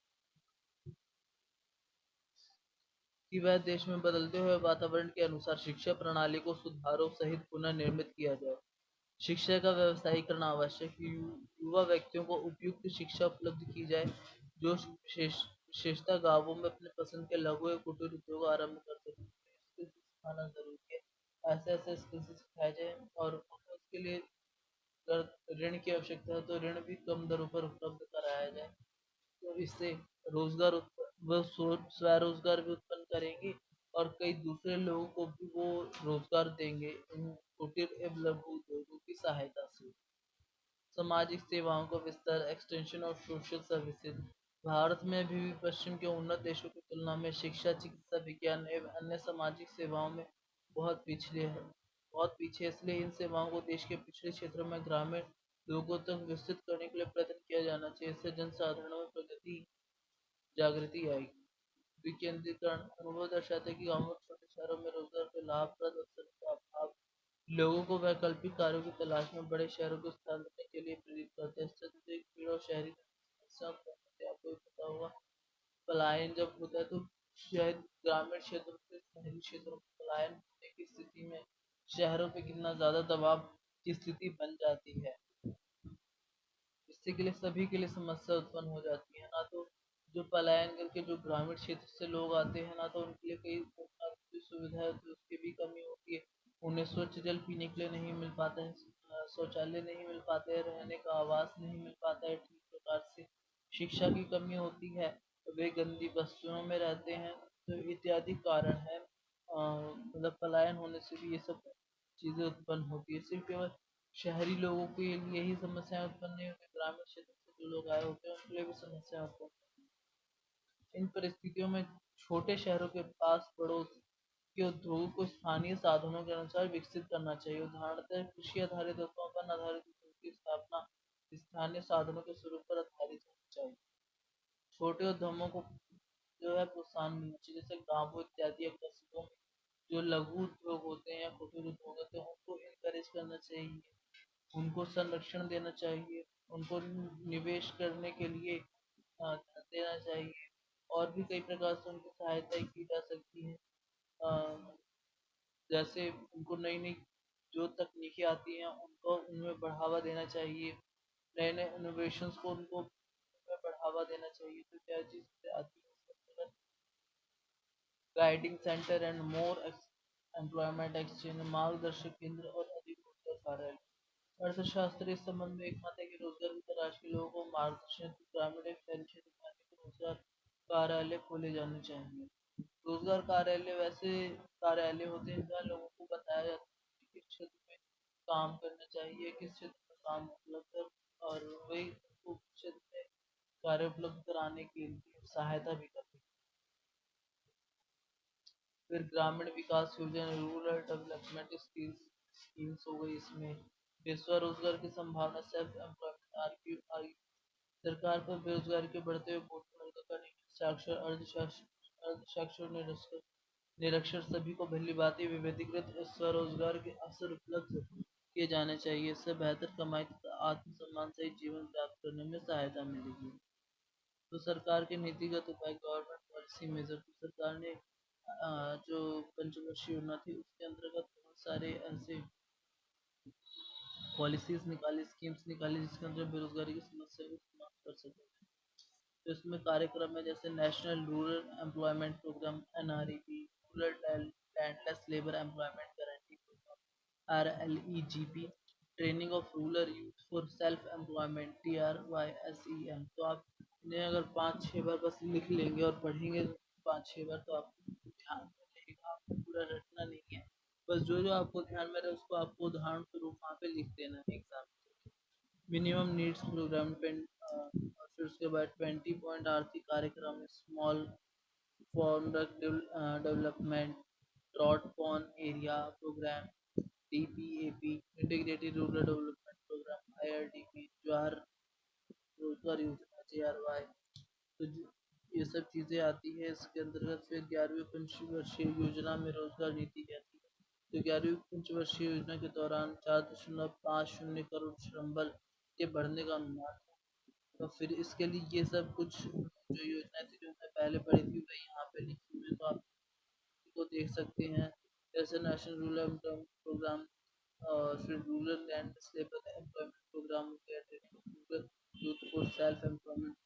कि वह देश में बदलते हुए वातावरण के अनुसार शिक्षा प्रणाली को सुधारों सहित पुनर्निर्मित किया जाए। शिक्षा का व्यवसायीकरण आवश्यक है। युवा व्यक्तियों को उपयुक्त शिक्षा उपलब्ध की जाए, जो विशेषता गांवों में अपने पसंद के लघु या कुटीर उद्योग आरंभ कर सकें। स्किल्स सिखाना जरूरी है। ऐसे ऐसे स्किल्स सिखाए जाए और उसके लिए अगर ऋण की आवश्यकता है तो ऋण भी कम दरों पर उपलब्ध कराया जाए। तो इससे रोजगार वह स्वरोजगार भी उत्पन्न करेंगे और कई दूसरे लोगों को भी वो रोजगार देंगे इन कुटीर एवं लघु उद्योगों की सहायता से। सामाजिक सेवाओं का विस्तार, extension of social services. Bharat में अभी भी पश्चिम के उन्नत देशों की तुलना में शिक्षा, चिकित्सा, विज्ञान एवं अन्य सामाजिक सेवाओं में बहुत पिछले है। बहुत पीछे है, इसलिए इन सेवाओं को देश के पिछड़े क्षेत्रों में ग्रामीण लोगों तक विस्तृत करने के लिए प्रयत्न किया जाना चाहिए। इससे जनसाधारणों में प्रगति जागृति आएगी। विकेंद्रीकरण अनुभव दर्शाते हैं कि गांवों और छोटे शहरों में रोजगार के लाभप्रद अवसर का अभाव लोगों को वैकल्पिक कार्यों की तलाश में बड़े शहरों को स्थानांतरित करने के लिए प्रेरित करते हैं। इससे अत्यधिक भीड़ और शहरी समस्याओं को आपको भी पता होगा, पलायन जब होता है तो शायद ग्रामीण क्षेत्रों से शहरी क्षेत्रों में पलायन होने की स्थिति में शहरों पे कितना ज्यादा दबाव की स्थिति बन जाती है। जिससे के लिए सभी के लिए समस्या उत्पन्न हो जाती है। ना तो जो पलायन करके जो ग्रामीण क्षेत्र से लोग आते हैं, ना तो उनके लिए कई प्रकार की सुविधा है तो उसकी भी कमी होती है। उन्हें स्वच्छ जल पीने के लिए नहीं मिल पाता है, शौचालय नहीं मिल पाते हैं, रहने का आवास नहीं मिल पाता है ठीक प्रकार से, शिक्षा की कमी होती है, वे गंदी बस्तियों में रहते हैं। तो इत्यादि कारण है, मतलब पलायन होने से भी ये सब चीजें उत्पन्न होती है। सिर्फ केवल शहरी लोगों के लिए यही समस्याएं उत्पन्न नहीं होती, ग्रामीण क्षेत्र से जो लोग आए होते हैं उनके लिए भी समस्या उत्पन्न होती है। इन परिस्थितियों में छोटे शहरों के पास पड़ोस के उद्योगों को स्थानीय साधनों के अनुसार विकसित करना चाहिए। उदाहरणतः कृषि आधारित उत्पादन आधारित उद्योग की स्थापना स्थानीय साधनों के स्वरूप पर आधारित होनी चाहिए। छोटे उद्यमों को जो है प्रोत्साहन मिलना चाहिए, जैसे गाँवों इत्यादि या कस्बों में जो लघु उद्योग होते हैं या कुटीर उद्योग होते हैं उनको इनकरेज करना चाहिए, उनको संरक्षण देना चाहिए, उनको निवेश करने के लिए धन देना चाहिए। और भी कई प्रकार से उनकी सहायता की जा सकती है। अ, जैसे उनको नई नई जो तकनीकें आती हैं उनको उनमें बढ़ावा देना चाहिए, नए नए इनोवेशंस को उनको उनमें बढ़ावा देना चाहिए। तो क्या चीज़ आती है, guiding centre and more employment exchange, मार्गदर्शक केंद्र और अधिक रोजगार कार्यालय। अर्थशास्त्र इस संबंध में एक मत है कि रोजगार की तलाश के लोगों को मार्गदर्शन हेतु ग्रामीण एवं शहरी क्षेत्र में अनेक रोजगार कार्यालय खोले जाने चाहिए। रोजगार कार्यालय वैसे कार्यालय होते हैं जहाँ लोगों को बताया जाता है कि किस क्षेत्र में काम करना चाहिए, किस क्षेत्र में काम उपलब्ध है, और वही उनको उस क्षेत्र में कार्य उपलब्ध कराने के लिए सहायता भी करते हैं। फिर ग्रामीण विकास योजना, रूरल डेवलपमेंट स्कीम्स हो गई, इसमें स्वरोजगार की संभावना, सेल्फ एम्प्लॉयमेंट, आरपीयू, सरकार पर बेरोजगारी के बढ़ते हुए बोझ को हल्का करने के लिए साक्षर, अर्धसाक्षर, निरक्षर निरक्षर सभी को भली भांति विविधीकृत स्वरोजगार के अवसर उपलब्ध किए जाने चाहिए। इससे बेहतर कमाई तथा आत्मसम्मान सहित जीवन प्राप्त करने में सहायता मिलेगी। तो सरकार के नीतिगत उपाय, गवर्नमेंट पॉलिसी मेजर, तो सरकार ने जो पंचवर्षीय योजना थी उसके अंतर्गत बहुत सारे ऐसे पॉलिसीज निकाली, स्कीम्स निकाली जिसके अंदर बेरोजगारी की समस्या को समाप्त कर सके। तो इसमें कार्यक्रम है जैसे national rural employment programme NREP, rural landless labour employment guarantee programme RLEGP, training of rural youth for self employment TRYSEM। तो आप इन्हें अगर 5-6 बार बस लिख लेंगे और पढ़ेंगे 5-6 बार तो आपको ध्यान में रहेगा, आपको पूरा रटना नहीं है। बस जो जो आपको ध्यान में रहे उसको आपको उदाहरण स्वरूप वहाँ पे लिख देना है एग्जाम। मिनिमम नीड्स प्रोग्राम और फिर उसके बाद 20 पॉइंट आर्थिक कार्यक्रम, small farm development, drought prone area programme, DPAP, integrated rural development programme, IRDP, Jawahar Rozgar Yojana, JRY। तो ये सब चीज़ें आती है इसके अंतर्गत। फिर 11वीं पंचवर्षीय योजना में रोजगार नीति कहती है। तो 11वीं पंचवर्षीय योजना के दौरान 4.50 करोड़ श्रम बल के बढ़ने का अनुमान है। तो फिर इसके लिए ये सब कुछ जो योजना थी जो मैं पहले पढ़ी थी वही यहाँ पे लिखी हुई है, तो आप देख सकते हैं, जैसे नेशनल रूरल एम्प्लॉयमेंट प्रोग्राम, फिर rural land labour employment programme हो गया, rural youth for self employment,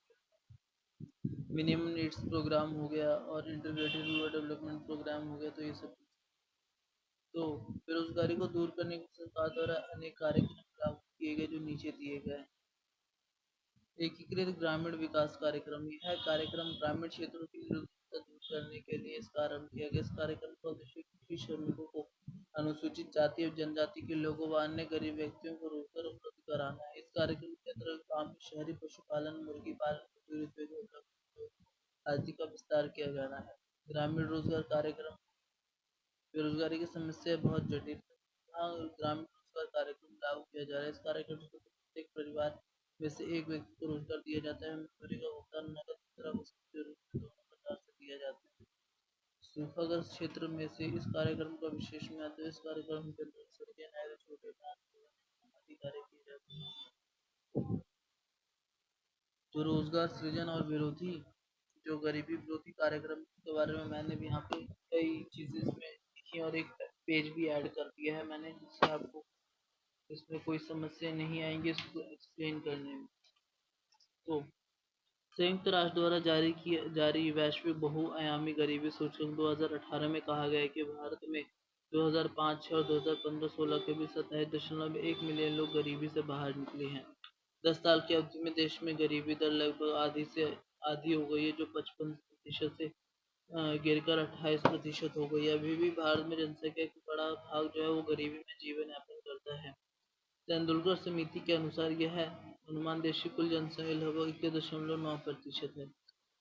minimum needs programme हो गया और इंटीग्रेटेड रूरल डेवलपमेंट प्रोग्राम हो गया। तो ये सब, तो बेरोजगारी को दूर करने के सरकार द्वारा अनेक कार्यक्रम लागू किए गए जो नीचे दिए गए हैं। एकीकृत ग्रामीण विकास कार्यक्रम, यह कार्यक्रम ग्रामीण क्षेत्रों की निरंतरता दूर करने के लिए इसका आरंभ किया गया। इस कार्यक्रम का उद्देश्य कृषि श्रमिकों को, अनुसूचित जाति और जनजाति के लोगों व अन्य गरीब व्यक्तियों को रोजगार उपलब्ध कराना है। इस कार्यक्रम के अंतर्गत गाँव में शहरी पशुपालन, मुर्गी पालन, कुटीर उद्योग आदि का विस्तार किया जाना है। ग्रामीण रोजगार कार्यक्रम, बेरोजगारी की समस्या बहुत जटिल है। यहाँ ग्रामीण रोजगार कार्यक्रम लागू किया जा रहा है। इस कार्यक्रम से प्रत्येक परिवार में से एक व्यक्ति को रोजगार दिया जाता है। मजदूरी का भुगतान नकद, मुद्रा के रूप में दोनों प्रकार से दिया जाता है। सूखाग्रस्त क्षेत्र में से इस कार्यक्रम का विशेष महत्व है। इस कार्यक्रम के अंतर्गत सड़कें, नहरें, छोटे बांध आदि कार्य किए जाते हैं। जो रोजगार सृजन और विरोधी, जो गरीबी विरोधी कार्यक्रम के बारे में मैंने भी यहाँ पे कई चीजें इसमें लिखी और एक पेज भी ऐड कर दिया है मैंने, जिससे आपको इसमें कोई समस्या नहीं आएंगी इसको एक्सप्लेन करने में। तो संयुक्त राष्ट्र द्वारा जारी वैश्विक बहुआयामी गरीबी सूचकांक 2018 में कहा गया है कि भारत में 2005 और 2015-16 के बीच 27.1 मिलियन लोग गरीबी से बाहर निकले हैं। 10 साल की अवधि में देश में गरीबी दर लगभग आधी हो गई है, जो 55% से गिरकर 28% हो गई है। अभी भी भारत में जनसंख्या का बड़ा भाग जो है वो गरीबी में जीवन यापन करता है। तेंदुलकर समिति के अनुसार यह अनुमान देश की कुल जनसंख्या लगभग 21.9% है।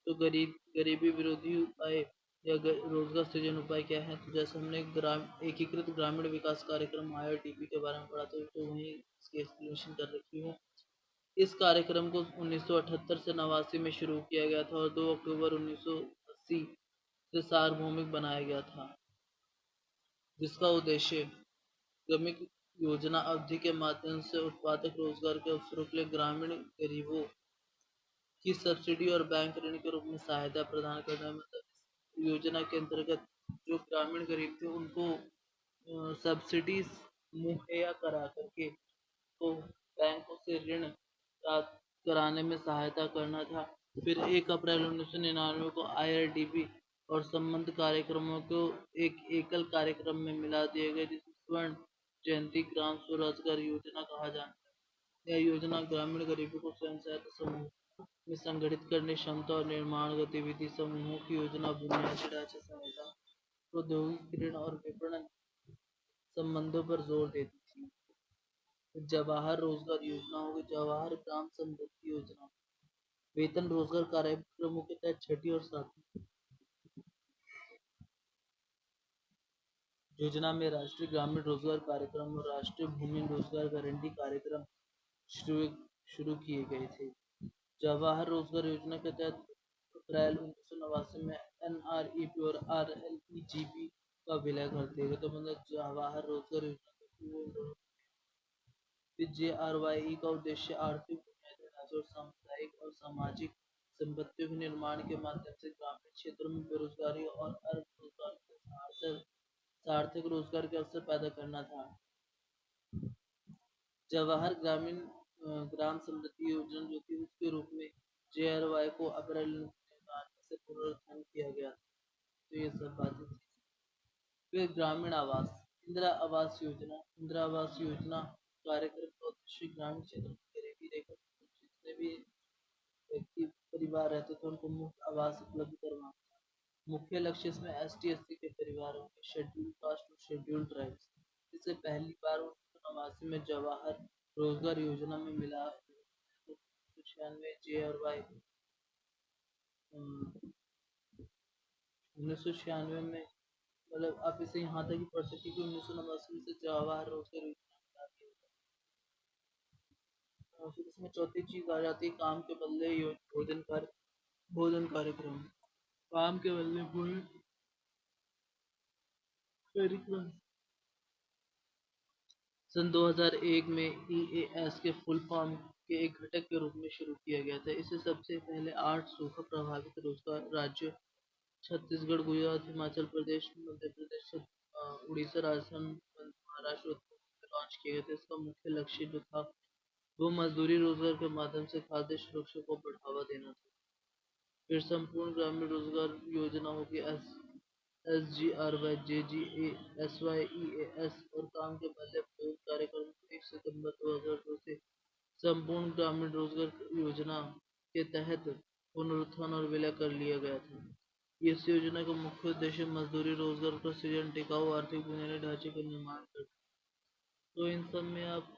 तो गरीबी विरोधी उपाय या रोजगार सृजन उपाय क्या है? तो जैसे हमने एकीकृत ग्रामीण विकास कार्यक्रम IRDP के बारे में पढ़ा था, तो वहीं इसकी एक्सप्लेनेशन कर रखी हूँ। इस कार्यक्रम को 1978 से 89 में शुरू किया गया था और 2 अक्टूबर 1980 से सार्वभौमिक बनाया गया था, जिसका उद्देश्य श्रमिक योजना अवधि के माध्यम से उत्पादक रोजगार के अवसरों के लिए ग्रामीण गरीबों की सब्सिडी और बैंक ऋण के रूप में सहायता प्रदान करना है। मतलब इस योजना के अंतर्गत जो ग्रामीण गरीब थे उनको सब्सिडीज मुहैया करा करके तो बैंकों से ऋण प्राप्त कराने में सहायता करना था। फिर 1 अप्रैल 1999 को IRDP और संबद्ध कार्यक्रमों को एक एकल कार्यक्रम में मिला दिया गया, जिसे स्वर्ण जयंती ग्राम स्वरोजगार योजना कहा जाता है। यह योजना ग्रामीण गरीबों को स्वयं सहायता समूह में संगठित करने, क्षमता और निर्माण गतिविधि समूहों की योजना, बुनियादी ढांचा सहायता, प्रौद्योगिकी ऋण और विपणन संबंधों पर जोर देती थी। जवाहर रोजगार योजना हो गई, जवाहर ग्राम समृद्धि योजना, वेतन रोजगार कार्यक्रमों के तहत छठी और सातवीं योजना में राष्ट्रीय ग्रामीण रोजगार कार्यक्रम और राष्ट्रीय भूमि रोजगार गारंटी कार्यक्रम शुरू शुरू किए गए थे। जवाहर रोजगार योजना के तहत अप्रैल 1989 में NREP और RLEGP का विलय कर दिया गया। तो मतलब जवाहर रोजगार योजना JRYE का उद्देश्य आर्थिक बुनियादी ढांचे और सामुदायिक और सामाजिक संपत्तियों के निर्माण के माध्यम से ग्रामीण क्षेत्रों में बेरोजगारी और अर्ध रोजगार के सार्थक रोजगार के अवसर पैदा करना था। जवाहर ग्राम समृद्धि योजना जो थी उसके रूप में JRY को अप्रैल 1999 से पुनरुत्थान किया गया। तो ये सब बातें थी। फिर ग्रामीण आवास, इंदिरा आवास योजना कार्यक्रम का उद्देश्य ग्रामीण क्षेत्र में गरीबी रेखा जितने भी व्यक्ति परिवार रहते थे उनको मुफ्त आवास उपलब्ध करवाना। मुख्य लक्ष्य इसमें ST/SC के परिवारों के, शेड्यूल कास्ट और शेड्यूल ट्राइब्स। इससे पहली बार 1989 में जवाहर रोजगार योजना में मिला। 1996 JRY 1996 में, मतलब आप इसे यहाँ तक ही पढ़ सकते हैं कि 1989 से जवाहर रोजगार योजना में फिर इसमें चौथी चीज आ जाती है काम के बदले भोजन कार्यक्रम। काम के बदले भोजन कार्यक्रम सन 2001 में EAS के फुल फॉर्म के एक घटक के रूप में शुरू किया गया था। इसे सबसे पहले 8 सूखा प्रभावित रोजगार राज्य छत्तीसगढ़, गुजरात, हिमाचल प्रदेश, मध्य प्रदेश, उड़ीसा, राजस्थान, महाराष्ट्र, उत्तर प्रदेश में लॉन्च किए गए थे। इसका मुख्य लक्ष्य जो था वो मजदूरी रोजगार के माध्यम से खाद्य सुरक्षा को बढ़ावा देना था। फिर संपूर्ण ग्रामीण रोजगार योजना होगी, SGRY, JGA, SYEAS और काम के बदले प्रयोग कार्यक्रम को 1 सितंबर 2002 से संपूर्ण ग्रामीण रोजगार योजना के तहत पुनरुत्थान और विलय कर लिया गया था। इस योजना का मुख्य उद्देश्य मजदूरी रोजगार का सृजन, टिकाऊ आर्थिक बुनियादी ढांचे का निर्माण करना। तो इन सब में आप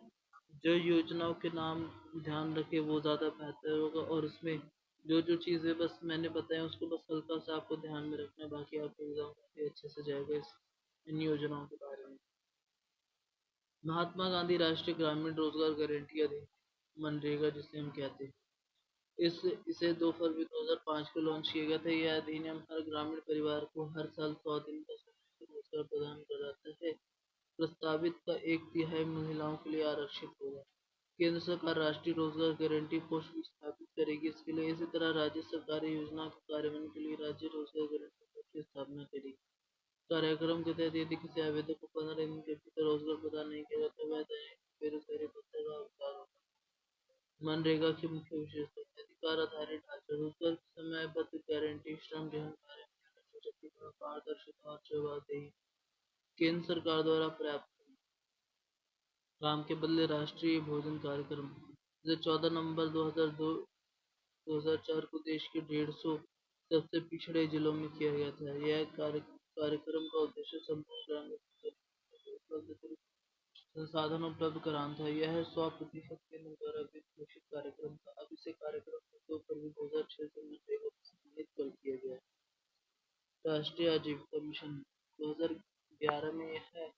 जो योजनाओं के नाम ध्यान रखें वो ज़्यादा बेहतर होगा, और उसमें जो जो चीज़ें बस मैंने बताया उसको बस हल्का सा आपको ध्यान में रखना है, बाकी आपका एग्जाम काफ़ी अच्छे से जाएगा इन योजनाओं के बारे में। महात्मा गांधी राष्ट्रीय ग्रामीण रोजगार गारंटी अधिनियम, मनरेगा जिसे हम कहते हैं, इसे 2 फरवरी 2005 को लॉन्च किया गया था। यह अधिनियम हर ग्रामीण परिवार को हर साल 100 दिन का स्वतंत्र रोजगार प्रदान कराता है। प्रस्तावित का 1/3 महिलाओं के लिए आरक्षित होगा। केंद्र सरकार राष्ट्रीय रोजगार गारंटी कोष भी स्थापित करेगी इसके लिए। इसी तरह राज्य सरकार योजना के कार्यान्वयन के लिए राज्य रोजगार गारंटी कोष की स्थापना करेगी। कार्यक्रम के तहत यदि किसी आवेदक को 15 दिन के भीतर रोजगार प्रदान नहीं किया जाता तो वह दैनिक बेरोजगारी भत्ते का हकदार होगा। मनरेगा की मुख्य विशेषताएं: अधिकार आधारित ढांचा, रोजगार की समयबद्ध गारंटी, श्रम गहन कार्य, सशक्तिकरण, पारदर्शिता और जवाबदेही, केंद्र सरकार द्वारा पर्याप्त काम के बदले राष्ट्रीय भोजन कार्यक्रम, जो 14 नवंबर 2004 को देश के 150 सबसे पिछड़े जिलों में किया गया था। यह कार्यक्रम का उद्देश्य संपूर्ण ग्रामीण संसाधन उपलब्ध कराना था। यह 100% केंद्र द्वारा वित्त पोषित कार्यक्रम था। अब इसे कार्यक्रम को 2 फरवरी 2006 से मनरेगा में सम्मिलित कर दिया गया। राष्ट्रीय आजीविका मिशन 2011 में यह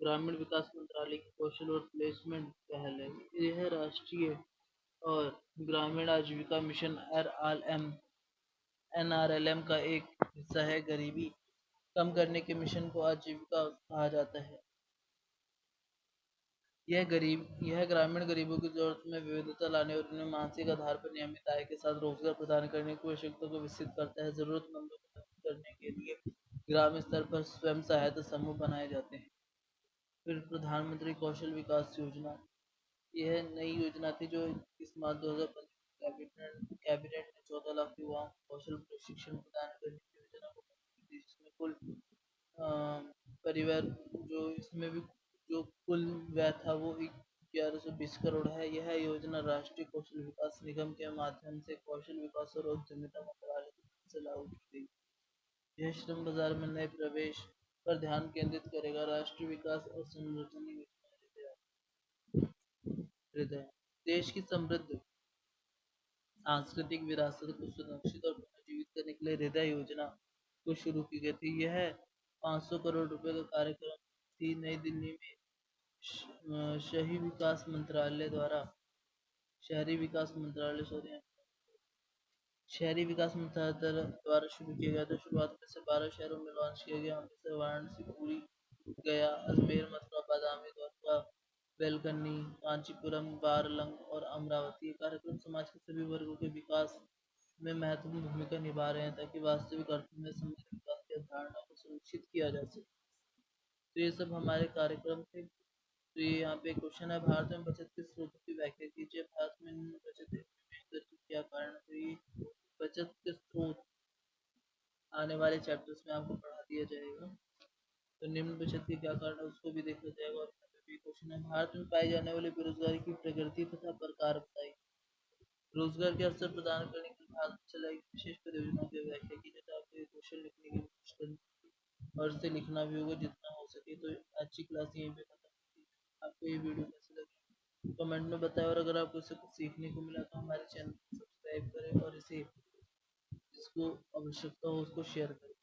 ग्रामीण विकास मंत्रालय की कौशल और प्लेसमेंट पहल है। यह राष्ट्रीय और ग्रामीण आजीविका मिशन NRLM का एक हिस्सा है। गरीबी कम करने के मिशन को आजीविका कहा जाता है। यह ग्रामीण गरीबों की जरूरत में विविधता लाने और उन्हें मानसिक आधार पर नियमित आय के साथ रोजगार प्रदान करने की आवश्यकता को विकसित करता है। जरूरतमंदों को मदद करने के लिए ग्रामीण स्तर पर स्वयं सहायता समूह बनाए जाते हैं। फिर प्रधानमंत्री कौशल विकास योजना, यह नई योजना थी जो इस मार्च 2015 कैबिनेट ने 14 लाख युवाओं को कौशल प्रशिक्षण प्रदान करने की योजना को मंजूरी दी, जिसमें कुल परिवार जो इसमें भी जो कुल व्यय था वो 1120 करोड़ है। यह योजना राष्ट्रीय कौशल विकास निगम के माध्यम से कौशल विकास और उद्यमिता मंत्रालय से लागू की गई। यह श्रम बाजार में नए प्रवेश पर ध्यान केंद्रित करेगा। राष्ट्रीय विकास और संरचना योजना हृदय देश की समृद्ध सांस्कृतिक विरासत को सुरक्षित और पुनर्जीवित करने के लिए हृदय योजना को शुरू की गई थी। यह 500 करोड़ रुपए का कार्यक्रम थी। नई दिल्ली में शहरी विकास मंत्रालय द्वारा शहरी विकास मंत्रालय सॉरी शहरी विकास मंत्रालय द्वारा शुरू किया गया था। शुरुआत में से 12 शहरों में लॉन्च किया गया। अमृतसर, वाराणसी, पुरी, गया, अजमेर, मथुरा, बादामी, द्वारका, बेलकनी, कांचीपुरम, बारलंग और अमरावती। ये कार्यक्रम समाज के सभी वर्गों के विकास में महत्वपूर्ण भूमिका निभा रहे हैं ताकि वास्तविक अर्थ में समग्र विकास की अवधारणा को सुनिश्चित किया जा सके। तो ये सब हमारे कार्यक्रम थे। तो ये यहाँ पे क्वेश्चन है, भारत में बचत के स्रोतों की व्याख्या कीजिए। भारत में निम्न बचत दर के क्या कारण है? तो ये बचत के स्रोत आने वाले चैप्टर्स में आपको पढ़ा दिया जाएगा। तो निम्न बचत के क्या कारण है उसको भी देखा जाएगा। और यहाँ पे भी क्वेश्चन है, भारत में पाई जाने वाली बेरोजगारी की प्रकृति तथा प्रकार बताइए। रोजगार के अवसर प्रदान करने के लिए भारत में चलाई गई विशेष परियोजनाओं की व्याख्या कीजिए। तो आपको ये क्वेश्चन लिखने की कोशिश करनी और इसे लिखना भी होगा जितना हो सके। तो आज की क्लास यहीं पे खत्म होती है। आपको ये वीडियो कैसी लगी कमेंट में बताएं, और अगर आपको इससे कुछ सीखने को मिला तो हमारे चैनल को सब्सक्राइब करें और इसे जिसको आवश्यकता हो उसको शेयर करें।